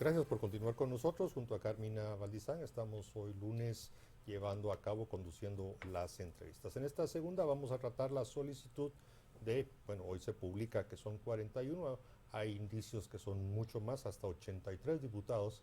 Gracias por continuar con nosotros. Junto a Carmina Valdizán estamos hoy lunes llevando a cabo, conduciendo las entrevistas. En esta segunda vamos a tratar la solicitud de, bueno, hoy se publica que son 41, hay indicios que son mucho más, hasta 83 diputados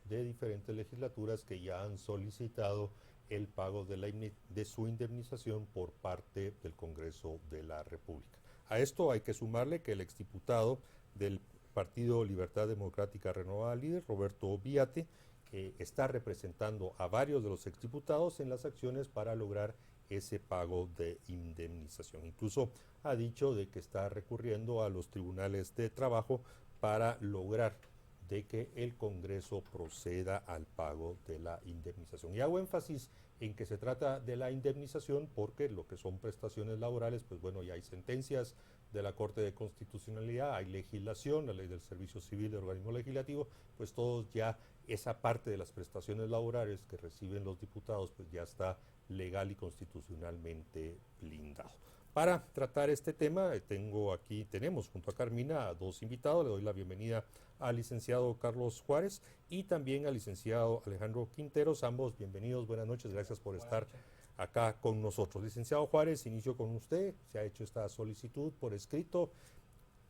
de diferentes legislaturas que ya han solicitado el pago de su indemnización por parte del Congreso de la República. A esto hay que sumarle que el exdiputado del Partido Libertad Democrática Renovada Líder, Roberto Viate, que está representando a varios de los exdiputados en las acciones para lograr ese pago de indemnización. Incluso ha dicho de que está recurriendo a los tribunales de trabajo para lograr de que el Congreso proceda al pago de la indemnización. Y hago énfasis en que se trata de la indemnización porque lo que son prestaciones laborales, pues bueno, ya hay sentencias de la Corte de Constitucionalidad, hay legislación, la Ley del Servicio Civil del Organismo Legislativo, pues todos ya esa parte de las prestaciones laborales que reciben los diputados, pues ya está legal y constitucionalmente blindado. Para tratar este tema, tenemos junto a Carmina a dos invitados. Le doy la bienvenida al licenciado Carlos Juárez y también al licenciado Alejandro Quinteros. Ambos bienvenidos, buenas noches, gracias por estar acá con nosotros. Licenciado Juárez, inicio con usted. Se ha hecho esta solicitud por escrito.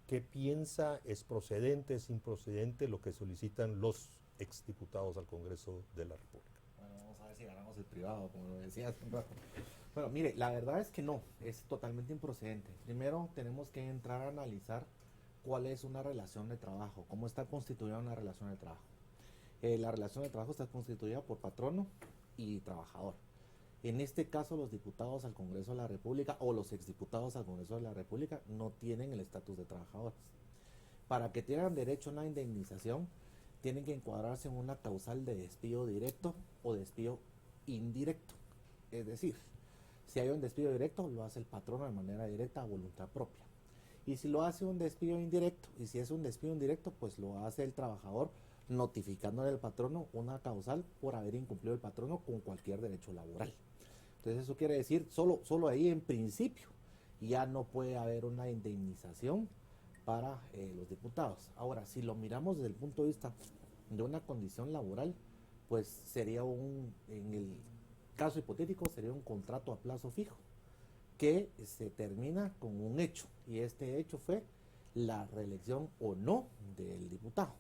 ¿Qué piensa? ¿Es procedente, es improcedente lo que solicitan los exdiputados al Congreso de la República? Bueno, vamos a ver si ganamos el privado, como lo decías un rato. Bueno, mire, la verdad es que no, es totalmente improcedente. Primero tenemos que entrar a analizar cuál es una relación de trabajo, cómo está constituida una relación de trabajo. La relación de trabajo está constituida por patrono y trabajador. En este caso, los diputados al Congreso de la República o los exdiputados al Congreso de la República no tienen el estatus de trabajadores. Para que tengan derecho a una indemnización, tienen que encuadrarse en una causal de despido directo o despido indirecto. Es decir, si hay un despido directo, lo hace el patrono de manera directa a voluntad propia. Y si lo hace un despido indirecto, y si es un despido indirecto, pues lo hace el trabajador notificándole al patrono una causal por haber incumplido el patrono con cualquier derecho laboral. Entonces eso quiere decir, solo ahí en principio ya no puede haber una indemnización para los diputados. Ahora, si lo miramos desde el punto de vista de una condición laboral, pues sería en el caso hipotético, sería un contrato a plazo fijo que se termina con un hecho, y este hecho fue la reelección o no del diputado.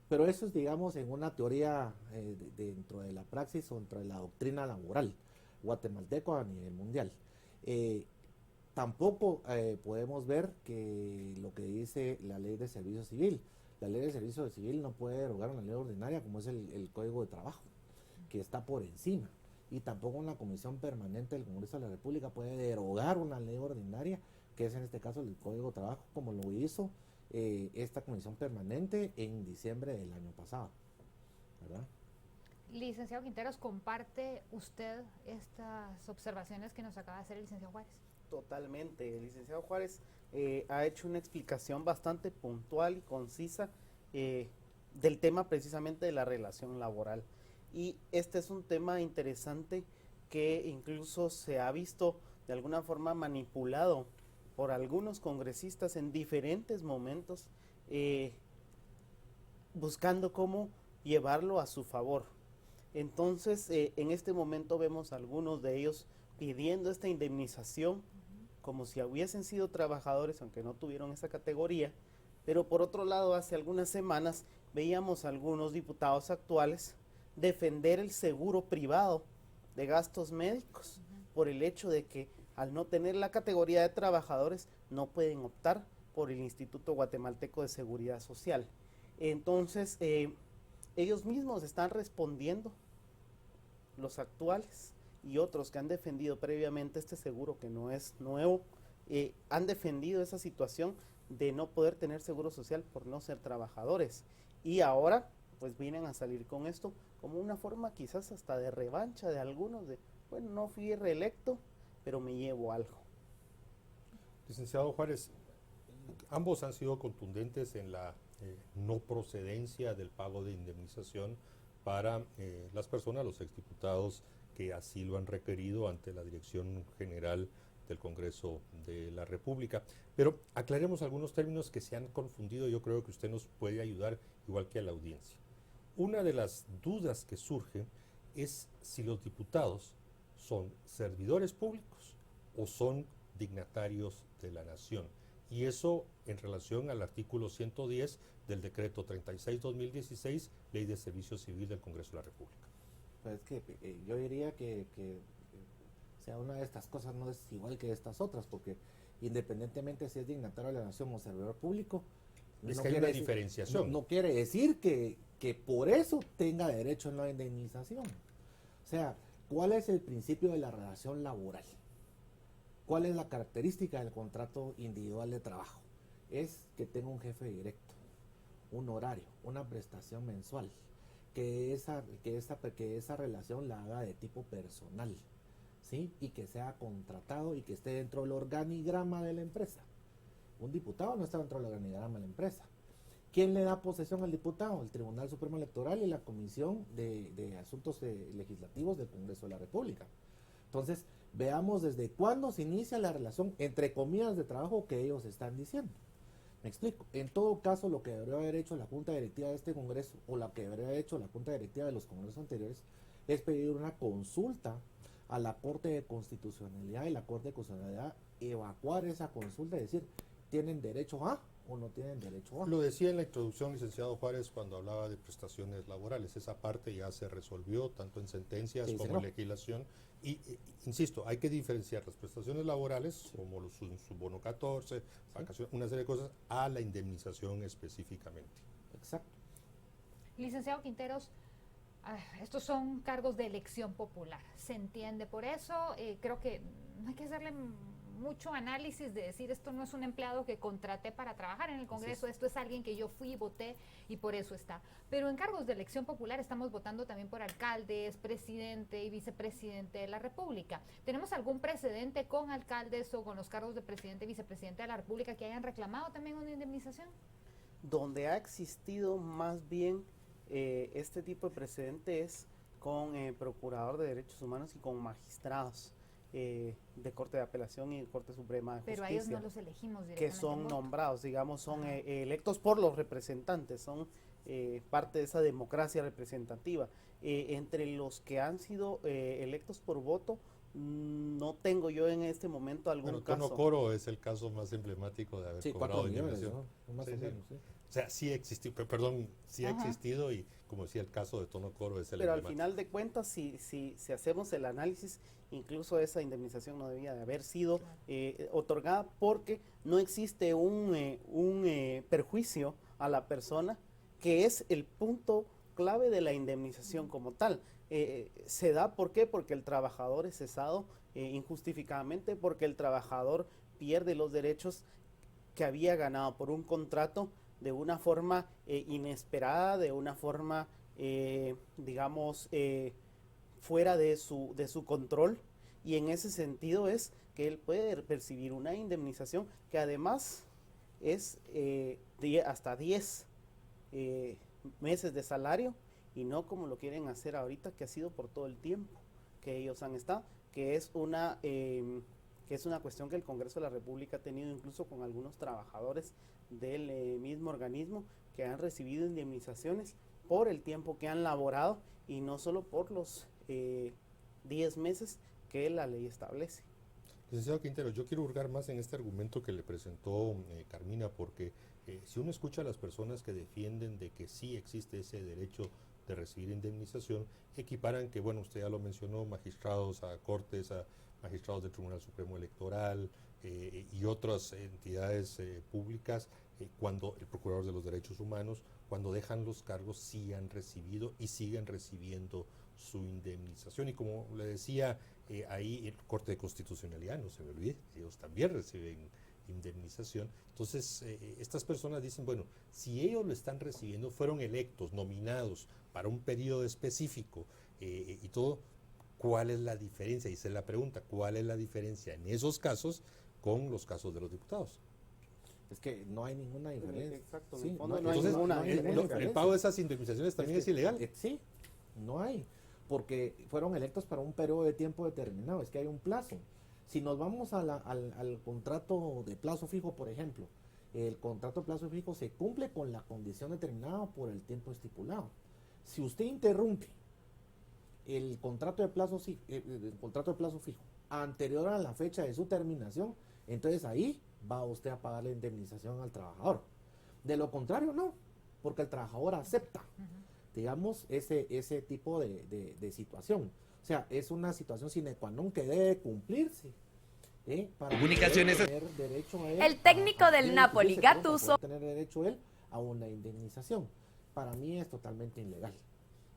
Pero eso es, digamos, en una teoría dentro de la praxis o dentro de la doctrina laboral guatemalteco a nivel mundial. Tampoco podemos ver que lo que dice la ley de servicio civil. La ley de servicio civil no puede derogar una ley ordinaria como es el Código de Trabajo, que está por encima. Y tampoco una comisión permanente del Congreso de la República puede derogar una ley ordinaria, que es en este caso el Código de Trabajo, como lo hizo esta comisión permanente en diciembre del año pasado, ¿verdad? Licenciado Quinteros, ¿comparte usted estas observaciones que nos acaba de hacer el licenciado Juárez? Totalmente, el licenciado Juárez ha hecho una explicación bastante puntual y concisa del tema precisamente de la relación laboral. Y este es un tema interesante que incluso se ha visto de alguna forma manipulado por algunos congresistas en diferentes momentos, buscando cómo llevarlo a su favor. Entonces, en este momento vemos a algunos de ellos pidiendo esta indemnización como si hubiesen sido trabajadores, aunque no tuvieron esa categoría. Pero por otro lado, hace algunas semanas veíamos a algunos diputados actuales defender el seguro privado de gastos médicos por el hecho de que al no tener la categoría de trabajadores no pueden optar por el Instituto Guatemalteco de Seguridad Social. Entonces, ellos mismos están respondiendo, los actuales y otros que han defendido previamente este seguro que no es nuevo, han defendido esa situación de no poder tener seguro social por no ser trabajadores, y ahora pues vienen a salir con esto como una forma quizás hasta de revancha de algunos de, bueno, no fui reelecto, pero me llevo algo. Licenciado Juárez, ambos han sido contundentes en la no procedencia del pago de indemnización para las personas, los exdiputados que así lo han requerido ante la Dirección General del Congreso de la República. Pero aclaremos algunos términos que se han confundido. Yo creo que usted nos puede ayudar, igual que a la audiencia. Una de las dudas que surge es si los diputados son servidores públicos o son dignatarios de la nación. Y eso en relación al artículo 110 del decreto 36-2016, Ley de Servicio Civil del Congreso de la República. Pues es que yo diría que sea una de estas cosas no es igual que estas otras, porque independientemente si es dignatario de la nación o servidor público, Es no que hay quiere una decir- diferenciación. No quiere decir que por eso tenga derecho a la indemnización. O sea, ¿cuál es el principio de la relación laboral? ¿Cuál es la característica del contrato individual de trabajo? Es que tenga un jefe directo, un horario, una prestación mensual, que esa relación la haga de tipo personal, ¿sí? Y que sea contratado y que esté dentro del organigrama de la empresa. Un diputado no está dentro del organigrama de la empresa. ¿Quién le da posesión al diputado? El Tribunal Supremo Electoral y la Comisión de Asuntos Legislativos del Congreso de la República. Entonces, veamos desde cuándo se inicia la relación, entre comillas, de trabajo que ellos están diciendo. Me explico. En todo caso, lo que debería haber hecho la Junta Directiva de este Congreso, o lo que debería haber hecho la Junta Directiva de los Congresos anteriores, es pedir una consulta a la Corte de Constitucionalidad, y la Corte de Constitucionalidad evacuar esa consulta y decir, ¿tienen derecho a o no tienen derecho a? Lo decía en la introducción, licenciado Juárez, cuando hablaba de prestaciones laborales. Esa parte ya se resolvió tanto en sentencias Sí, como señor. en legislación. Y, insisto, hay que diferenciar las prestaciones laborales, como su bono 14, vacaciones, una serie de cosas, a la indemnización específicamente. Exacto. Licenciado Quinteros, estos son cargos de elección popular, se entiende por eso, creo que no hay que hacerle mucho análisis de decir esto no es un empleado que contraté para trabajar en el Congreso, esto es alguien que yo fui y voté y por eso está. Pero en cargos de elección popular estamos votando también por alcaldes, presidente y vicepresidente de la República. ¿Tenemos algún precedente con alcaldes o con los cargos de presidente y vicepresidente de la República que hayan reclamado también una indemnización? Donde ha existido más bien este tipo de precedente es con Procurador de Derechos Humanos y con magistrados de Corte de Apelación y Corte Suprema de Pero Justicia. a ellos no los elegimos directamente. Que son en voto. nombrados, digamos, son electos por los representantes, son parte de esa democracia representativa. Entre los que han sido electos por voto, no tengo yo en este momento algún Bueno, caso. Tono Coro es el caso más emblemático de haber Sí, cobrado 4 millones, indemnización. ¿no? Más Sí, o sí. menos, sí. O sea, sí existió, perdón, sí ha Ajá. existido y como decía el caso de Tono Coro es el Pero al emblemático. final de cuentas, si hacemos el análisis, incluso esa indemnización no debía de haber sido otorgada porque no existe un perjuicio a la persona, que es el punto clave de la indemnización como tal. Se da, ¿por qué? Porque el trabajador es cesado injustificadamente, porque el trabajador pierde los derechos que había ganado por un contrato de una forma inesperada, de una forma, digamos, fuera de su control, y en ese sentido es que él puede percibir una indemnización que además es hasta 10 meses de salario, y no como lo quieren hacer ahorita, que ha sido por todo el tiempo que ellos han estado, que es una cuestión que el Congreso de la República ha tenido incluso con algunos trabajadores del mismo organismo que han recibido indemnizaciones por el tiempo que han laborado y no solo por los 10 meses que la ley establece. Licenciado Quintero, yo quiero hurgar más en este argumento que le presentó Carmina, porque si uno escucha a las personas que defienden de que sí existe ese derecho de recibir indemnización, equiparan que, bueno, usted ya lo mencionó, magistrados a cortes, a magistrados del Tribunal Supremo Electoral y otras entidades públicas, cuando el Procurador de los Derechos Humanos, cuando dejan los cargos, sí han recibido y siguen recibiendo su indemnización. Y como le decía, ahí el Corte de Constitucionalidad, no se me olvide, ellos también reciben indemnización. Entonces, estas personas dicen, bueno, si ellos lo están recibiendo, fueron electos, nominados para un periodo específico y todo, ¿cuál es la diferencia? Y esa es la pregunta, ¿cuál es la diferencia en esos casos con los casos de los diputados? Es que no hay ninguna diferencia. Exacto, en Sí, el fondo no no hay Entonces, ninguna el diferencia. pago de esas indemnizaciones también es ilegal. Sí, no hay, porque fueron electos para un periodo de tiempo determinado, es que hay un plazo. Si nos vamos al contrato de plazo fijo, por ejemplo, el contrato de plazo fijo se cumple con la condición determinada por el tiempo estipulado. Si usted interrumpe el contrato de plazo, el contrato de plazo fijo anterior a la fecha de su terminación, entonces ahí va usted a pagar la indemnización al trabajador. De lo contrario, no, porque el trabajador acepta, digamos, ese tipo de situación. O sea, es una situación sine qua non que debe cumplirse. Para Comunicaciones. tener derecho a él El técnico del Napoli, Gattuso, tener derecho él a una indemnización. Para mí es totalmente ilegal,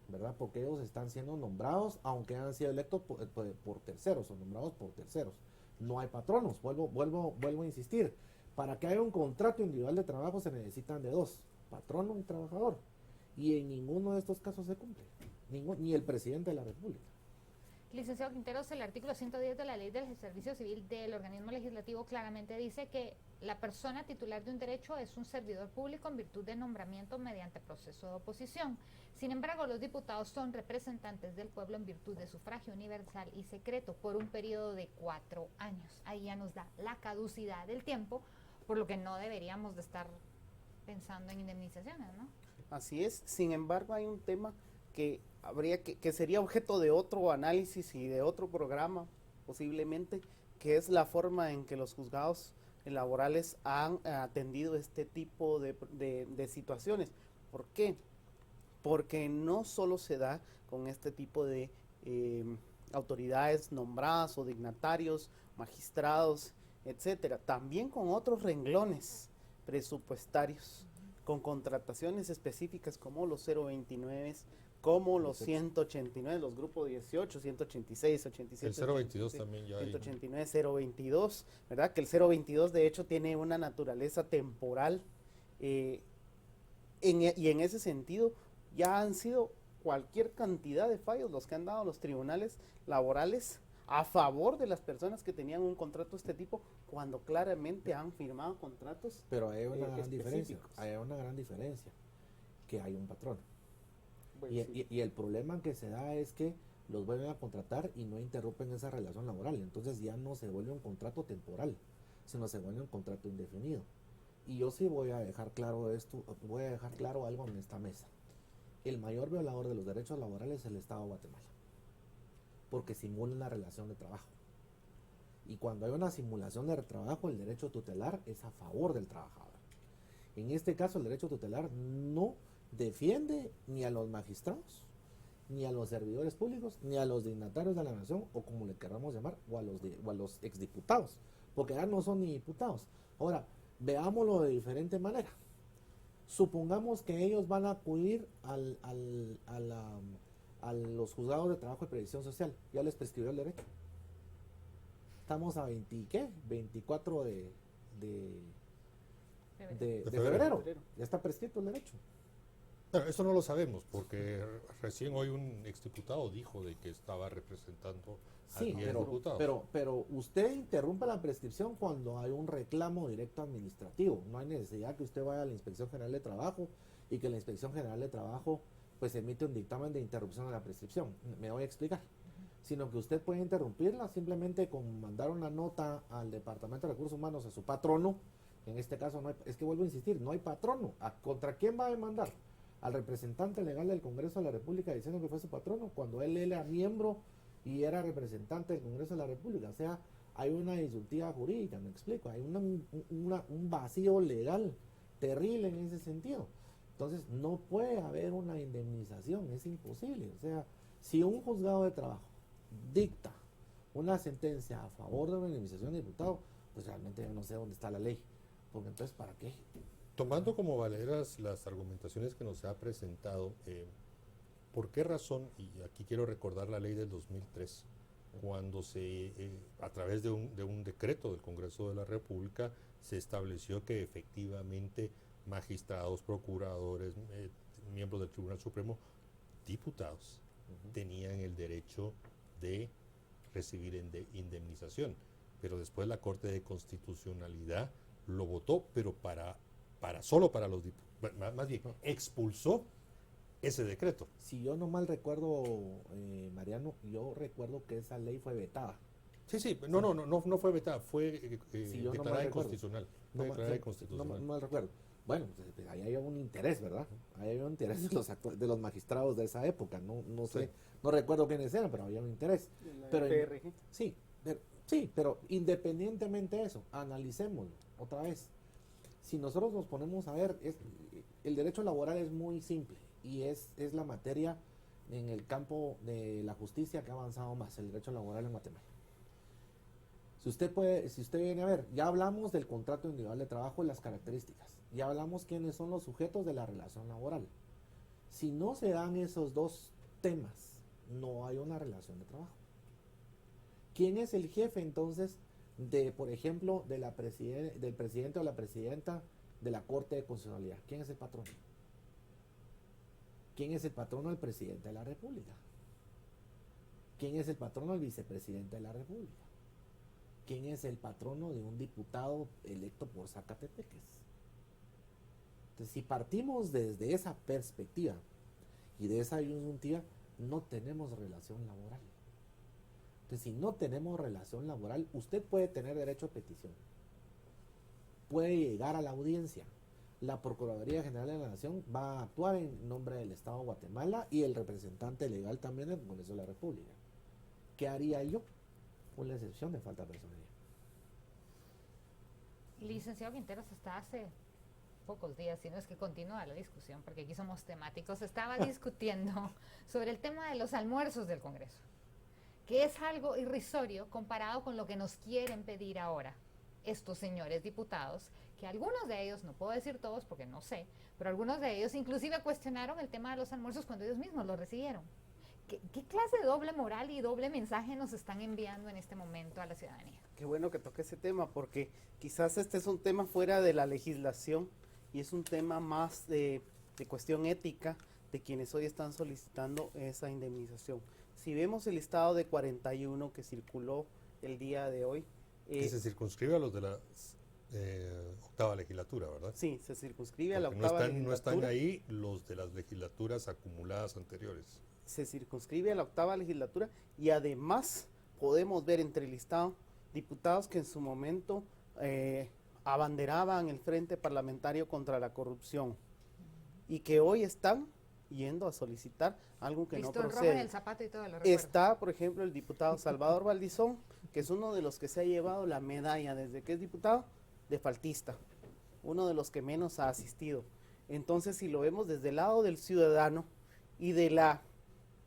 ¿verdad? Porque ellos están siendo nombrados, aunque han sido electos por terceros o nombrados por terceros. No hay patronos, vuelvo a insistir. Para que haya un contrato individual de trabajo se necesitan de dos, patrono y trabajador. Y en ninguno de estos casos se cumple, ni el presidente de la República. Licenciado Quinteros, el artículo 110 de la Ley del Servicio Civil del organismo legislativo claramente dice que la persona titular de un derecho es un servidor público en virtud de nombramiento mediante proceso de oposición. Sin embargo, los diputados son representantes del pueblo en virtud de sufragio universal y secreto por un periodo de 4 años. Ahí ya nos da la caducidad del tiempo, por lo que no deberíamos de estar pensando en indemnizaciones, ¿no? Así es. Sin embargo, hay un tema que habría que sería objeto de otro análisis y de otro programa posiblemente, que es la forma en que los juzgados laborales han atendido este tipo de situaciones. ¿Por qué? Porque no solo se da con este tipo de autoridades nombradas o dignatarios, magistrados, etcétera, también con otros renglones presupuestarios, con contrataciones específicas como los 029, como los 189, los grupos 18, 186, 87. El 022 también ya hay. 189, 022, ¿verdad? Que el 022 de hecho tiene una naturaleza temporal y en ese sentido ya han sido cualquier cantidad de fallos los que han dado los tribunales laborales a favor de las personas que tenían un contrato de este tipo cuando claramente han firmado contratos. Pero hay una gran diferencia, específicos. hay una gran diferencia, que hay un patrón. Bueno, sí. Y el problema que se da es que los vuelven a contratar y no interrumpen esa relación laboral. Entonces ya no se vuelve un contrato temporal, sino se vuelve un contrato indefinido. Y yo sí voy a dejar claro esto, voy a dejar claro algo en esta mesa. El mayor violador de los derechos laborales es el Estado de Guatemala, porque simula una relación de trabajo. Y cuando hay una simulación de trabajo, el derecho tutelar es a favor del trabajador. En este caso, el derecho tutelar no defiende ni a los magistrados, ni a los servidores públicos, ni a los dignatarios de la nación, o como le queramos llamar, o a los exdiputados, porque ya no son ni diputados. Ahora, veámoslo de diferente manera. Supongamos que ellos van a acudir a los juzgados de trabajo y previsión social, ya les prescribió el derecho. Estamos a 24 de febrero. Ya está prescrito el derecho. Bueno, eso no lo sabemos, porque recién hoy un exdiputado dijo de que estaba representando a 10 diputados. Pero usted interrumpe la prescripción cuando hay un reclamo directo administrativo. No hay necesidad que usted vaya a la Inspección General de Trabajo y que la Inspección General de Trabajo pues emite un dictamen de interrupción de la prescripción. Me voy a explicar. Sino que usted puede interrumpirla simplemente con mandar una nota al Departamento de Recursos Humanos, a su patrono. En este caso no hay, es que vuelvo a insistir, no hay patrono. ¿Contra quién va a demandar? Al representante legal del Congreso de la República diciendo que fue su patrono, cuando él era miembro y era representante del Congreso de la República. O sea, hay una disyuntiva jurídica, me explico, hay un vacío legal terrible en ese sentido. Entonces, no puede haber una indemnización, es imposible. O sea, si un juzgado de trabajo dicta una sentencia a favor de una indemnización de diputado, pues realmente yo no sé dónde está la ley. Porque entonces, ¿para qué? Tomando como valeras las argumentaciones que nos ha presentado, ¿por qué razón, y aquí quiero recordar la ley del 2003, cuando a través de un decreto del Congreso de la República se estableció que efectivamente magistrados, procuradores, miembros del Tribunal Supremo, diputados, tenían el derecho de recibir indemnización? Pero después la Corte de Constitucionalidad lo votó, pero solo para los diputados, más bien, expulsó ese decreto. Si yo no mal recuerdo, Mariano, yo recuerdo que esa ley fue vetada. Sí, no fue vetada, fue Si yo no declarada mal inconstitucional. No Fue declarada mal inconstitucional. recuerdo. Bueno, pues, ahí había un interés, ¿verdad? Ahí había un interés de los magistrados de esa época. No sé, Sí. no recuerdo quiénes eran, pero había un interés. En la Pero PRG. sí, pero independientemente de eso, analicémoslo otra vez. Si nosotros nos ponemos a ver, el derecho laboral es muy simple y es la materia en el campo de la justicia que ha avanzado más, el derecho laboral en Guatemala. Si usted viene a ver, ya hablamos del contrato individual de trabajo y las características, ya hablamos quiénes son los sujetos de la relación laboral. Si no se dan esos dos temas, no hay una relación de trabajo. ¿Quién es el jefe entonces por ejemplo, del presidente o la presidenta de la Corte de Constitucionalidad? ¿Quién es el patrono? ¿Quién es el patrono del presidente de la República? ¿Quién es el patrono del vicepresidente de la República? ¿Quién es el patrono de un diputado electo por Zacatepeques? Entonces, si partimos desde esa perspectiva y de esa disyuntiva, no tenemos relación laboral. Entonces, si no tenemos relación laboral, usted puede tener derecho a petición. Puede llegar a la audiencia. La Procuraduría General de la Nación va a actuar en nombre del Estado de Guatemala y el representante legal también del Congreso de la República. ¿Qué haría yo? Con la excepción de falta de personalidad. Licenciado Quinteros, hasta hace pocos días, si no es que continúa la discusión, porque aquí somos temáticos, estaba discutiendo sobre el tema de los almuerzos del Congreso, que es algo irrisorio comparado con lo que nos quieren pedir ahora estos señores diputados, que algunos de ellos, no puedo decir todos porque no sé, pero algunos de ellos inclusive cuestionaron el tema de los almuerzos cuando ellos mismos lo recibieron. ¿Qué clase de doble moral y doble mensaje nos están enviando en este momento a la ciudadanía? Qué bueno que toque ese tema, porque quizás este es un tema fuera de la legislación y es un tema más de cuestión ética de quienes hoy están solicitando esa indemnización. Si vemos el listado de 41 que circuló el día de hoy. Y se circunscribe a los de la octava legislatura, ¿verdad? Sí, se circunscribe a la Porque octava no están legislatura. ahí los de las legislaturas acumuladas anteriores. Se circunscribe a la octava legislatura y además podemos ver entre el listado diputados que en su momento abanderaban el Frente Parlamentario contra la Corrupción y que hoy están yendo a solicitar algo que Visto no el rojo en procede. el zapato y todo, lo recuerdo. Está, por ejemplo, el diputado Salvador Valdizón, que es uno de los que se ha llevado la medalla desde que es diputado de faltista, uno de los que menos ha asistido. Entonces, si lo vemos desde el lado del ciudadano y de la,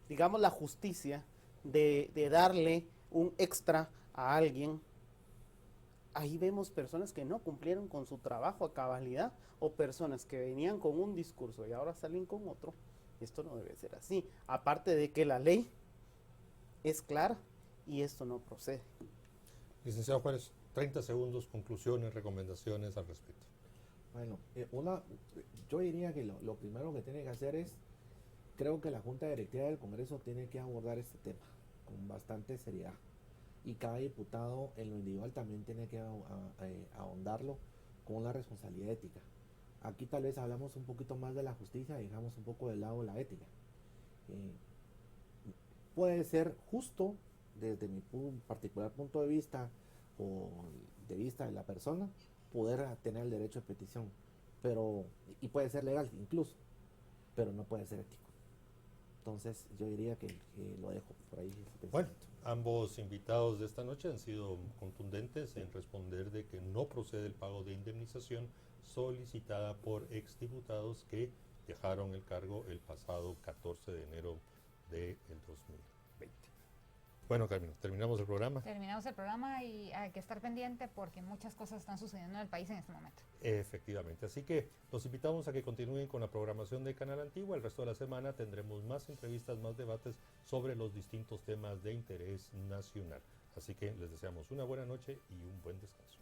digamos, la justicia de darle un extra a alguien, ahí vemos personas que no cumplieron con su trabajo a cabalidad o personas que venían con un discurso y ahora salen con otro. Esto no debe ser así. Aparte de que la ley es clara y esto no procede. Licenciado Juárez, 30 segundos, conclusiones, recomendaciones al respecto. Bueno, yo diría que lo primero que tiene que hacer es, creo que la Junta Directiva del Congreso tiene que abordar este tema con bastante seriedad. Y cada diputado en lo individual también tiene que ahondarlo con una responsabilidad ética. Aquí tal vez hablamos un poquito más de la justicia y dejamos un poco de lado la ética. Puede ser justo desde mi particular punto de vista o de vista de la persona poder tener el derecho de petición, y puede ser legal incluso, pero no puede ser ético. Entonces yo diría que lo dejo por ahí. Bueno, ambos invitados de esta noche han sido contundentes en responder de que no procede el pago de indemnización solicitada por exdiputados que dejaron el cargo el pasado 14 de enero del 2020. Bueno, Carmen, terminamos el programa. Terminamos el programa y hay que estar pendiente porque muchas cosas están sucediendo en el país en este momento. Efectivamente, así que los invitamos a que continúen con la programación de Canal Antigua. El resto de la semana tendremos más entrevistas, más debates sobre los distintos temas de interés nacional. Así que les deseamos una buena noche y un buen descanso.